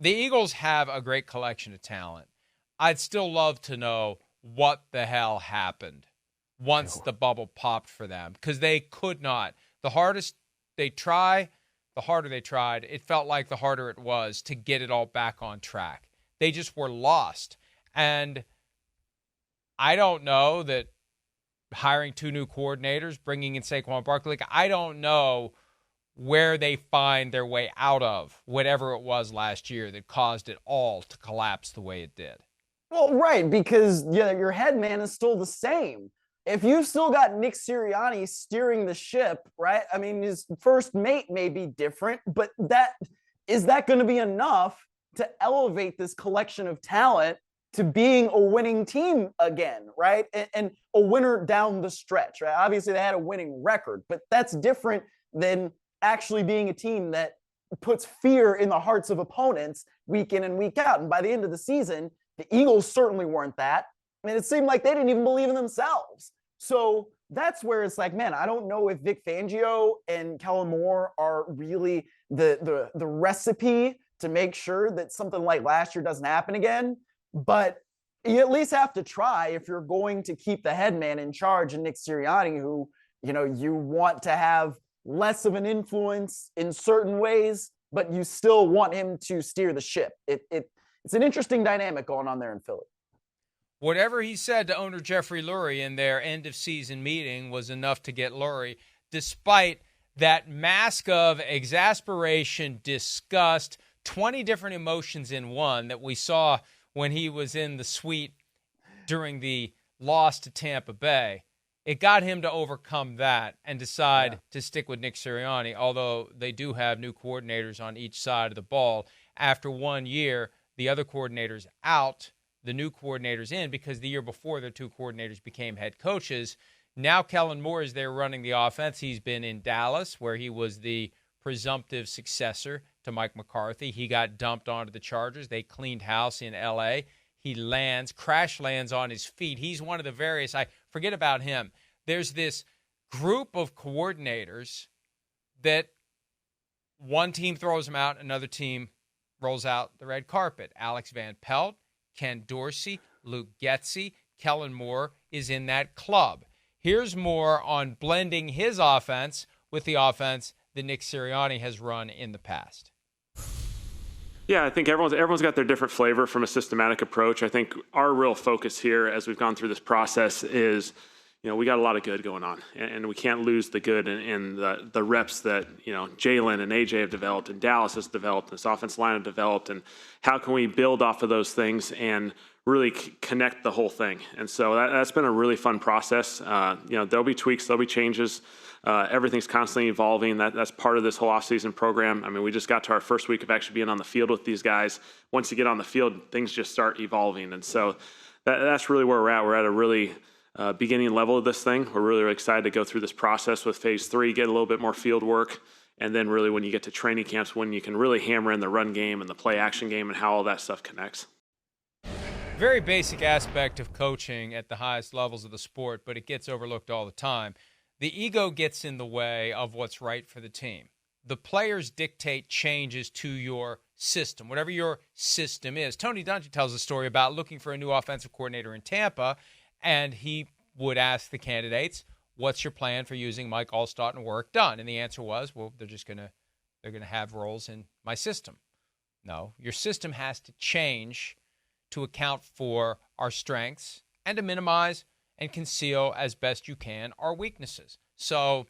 The Eagles have a great collection of talent. I'd still love to know what the hell happened once the bubble popped for them, because they could not. The hardest they try, the harder they tried. It felt like the harder it was to get it all back on track. They just were lost. And I don't know that hiring 2 new coordinators, bringing in Saquon Barkley, I don't know where they find their way out of whatever it was last year that caused it all to collapse the way it did. Well, right, because your head man is still the same. If you've still got Nick Sirianni steering the ship, right? I mean, his first mate may be different, but is that going to be enough to elevate this collection of talent to being a winning team again, right? And a winner down the stretch, right? Obviously, they had a winning record, but that's different than actually being a team that puts fear in the hearts of opponents week in and week out. And by the end of the season, the Eagles certainly weren't that. I mean, it seemed like they didn't even believe in themselves. So that's where it's like, man, I don't know if Vic Fangio and Kellen Moore are really the recipe to make sure that something like last year doesn't happen again. But you at least have to try if you're going to keep the head man in charge and Nick Sirianni, who, you want to have less of an influence in certain ways, but you still want him to steer the ship. It's an interesting dynamic going on there in Philly. Whatever he said to owner Jeffrey Lurie in their end-of-season meeting was enough to get Lurie, despite that mask of exasperation, disgust, 20 different emotions in one that we saw when he was in the suite during the loss to Tampa Bay. It got him to overcome that and decide to stick with Nick Sirianni, although they do have new coordinators on each side of the ball. After 1 year, the other coordinator's out, the new coordinator's in, because the year before their 2 coordinators became head coaches. Now Kellen Moore is there running the offense. He's been in Dallas, where he was the presumptive successor to Mike McCarthy. He got dumped onto the Chargers. They cleaned house in L.A. He crash lands on his feet. He's one of the various, I forget about him. There's this group of coordinators that one team throws him out, another team rolls out the red carpet. Alex Van Pelt, Ken Dorsey, Luke Getsy, Kellen Moore is in that club. Here's Moore on blending his offense with the offense that Nick Sirianni has run in the past. Yeah, I think everyone's got their different flavor from a systematic approach. I think our real focus here as we've gone through this process is, we got a lot of good going on, and we can't lose the good and the reps that, Jalen and AJ have developed and Dallas has developed, and this offensive line have developed, and how can we build off of those things and really connect the whole thing. And so that's been a really fun process. There'll be tweaks, there'll be changes. Everything's constantly evolving. That's part of this whole offseason program. I mean, we just got to our first week of actually being on the field with these guys. Once you get on the field, things just start evolving. And so that's really where we're at. We're at a really beginning level of this thing. We're really excited to go through this process with phase 3, get a little bit more field work. And then really when you get to training camps, when you can really hammer in the run game and the play action game and how all that stuff connects. Very basic aspect of coaching at the highest levels of the sport, but it gets overlooked all the time. The ego gets in the way of what's right for the team. The players dictate changes to your system, whatever your system is. Tony Dungy tells a story about looking for a new offensive coordinator in Tampa, and he would ask the candidates, what's your plan for using Mike Allstott and work done? And the answer was, well, they're going to have roles in my system. No, your system has to change to account for our strengths and to minimize and conceal as best you can our weaknesses. So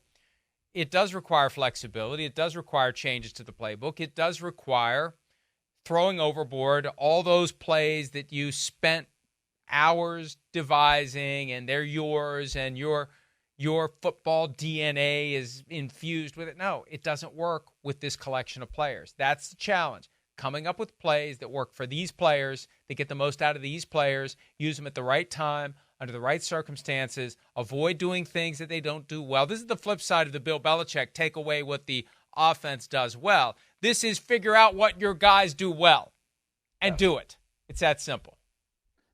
it does require flexibility. It does require changes to the playbook. It does require throwing overboard all those plays that you spent hours devising and they're yours and your football DNA is infused with it. No, it doesn't work with this collection of players. That's the challenge. Coming up with plays that work for these players, that get the most out of these players, use them at the right time, under the right circumstances, avoid doing things that they don't do well. This is the flip side of the Bill Belichick, take away what the offense does well. This is figure out what your guys do well and do it. It's that simple.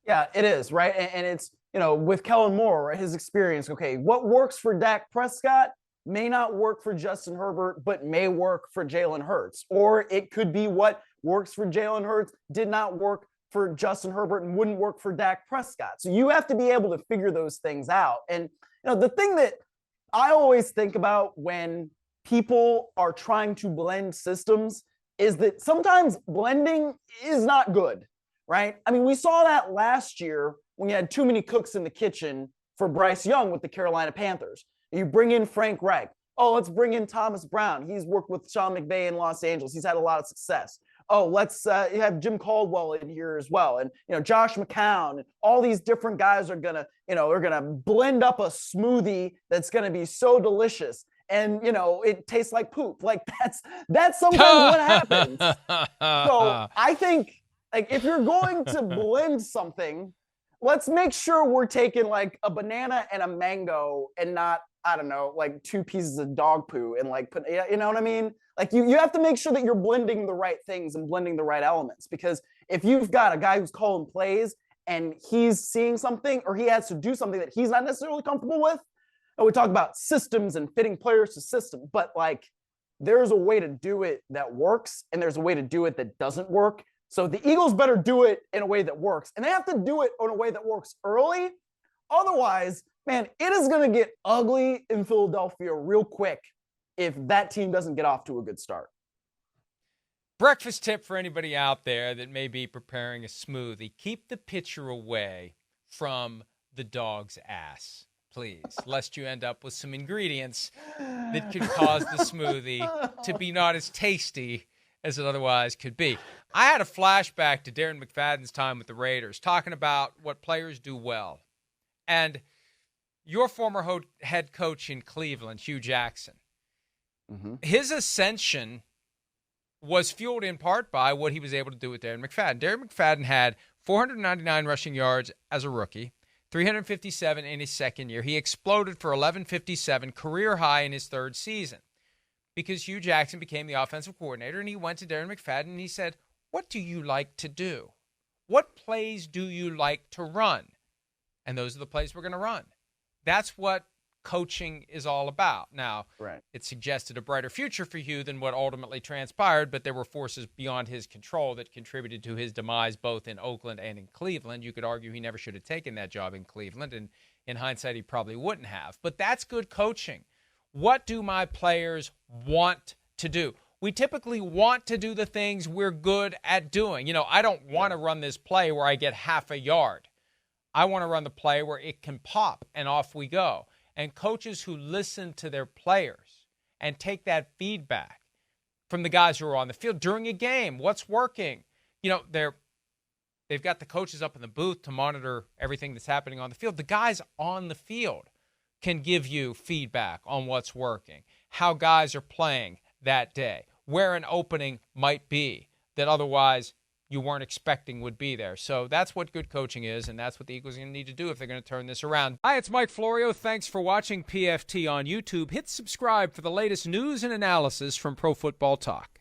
Yeah, it is, right? And it's, with Kellen Moore, his experience, okay, what works for Dak Prescott may not work for Justin Herbert, but may work for Jalen Hurts. Or it could be what works for Jalen Hurts did not work for Justin Herbert and wouldn't work for Dak Prescott. So you have to be able to figure those things out. And the thing that I always think about when people are trying to blend systems is that sometimes blending is not good, right? I mean, we saw that last year when you had too many cooks in the kitchen for Bryce Young with the Carolina Panthers. You bring in Frank Reich. Oh, let's bring in Thomas Brown. He's worked with Sean McVay in Los Angeles. He's had a lot of success. Oh, let's have Jim Caldwell in here as well. And, Josh McCown, and all these different guys are gonna blend up a smoothie that's gonna be so delicious. And, it tastes like poop. Like that's sometimes what happens. So I think, like, if you're going to blend something, let's make sure we're taking like a banana and a mango and not, I don't know, like 2 pieces of dog poo and like put, you know what I mean? Like you have to make sure that you're blending the right things and blending the right elements, because if you've got a guy who's calling plays and he's seeing something or he has to do something that he's not necessarily comfortable with, and we talk about systems and fitting players to system, but like there's a way to do it that works and there's a way to do it that doesn't work. So the Eagles better do it in a way that works, and they have to do it in a way that works early. Otherwise, man, it is going to get ugly in Philadelphia real quick if that team doesn't get off to a good start. Breakfast tip for anybody out there that may be preparing a smoothie: keep the pitcher away from the dog's ass, please, lest you end up with some ingredients that could cause the smoothie to be not as tasty as it otherwise could be. I had a flashback to Darren McFadden's time with the Raiders, talking about what players do well. And your former head coach in Cleveland, Hugh Jackson, his ascension was fueled in part by what he was able to do with Darren McFadden. Darren McFadden had 499 rushing yards as a rookie, 357 in his second year. He exploded for 1157, career high in his third season, because Hugh Jackson became the offensive coordinator, and he went to Darren McFadden and he said, "What do you like to do? What plays do you like to run?" And those are the plays we're going to run. That's what coaching is all about. Now, It suggested a brighter future for Hugh than what ultimately transpired, but there were forces beyond his control that contributed to his demise both in Oakland and in Cleveland. You could argue he never should have taken that job in Cleveland, and in hindsight, he probably wouldn't have. But that's good coaching. What do my players want to do? We typically want to do the things we're good at doing. I don't want to run this play where I get half a yard. I want to run the play where it can pop and off we go. And coaches who listen to their players and take that feedback from the guys who are on the field during a game, what's working? They've got the coaches up in the booth to monitor everything that's happening on the field. The guys on the field can give you feedback on what's working, how guys are playing that day, where an opening might be that otherwise you weren't expecting would be there. So that's what good coaching is, and that's what the Eagles are going to need to do if they're going to turn this around. Hi, it's Mike Florio. Thanks for watching PFT on YouTube. Hit subscribe for the latest news and analysis from Pro Football Talk.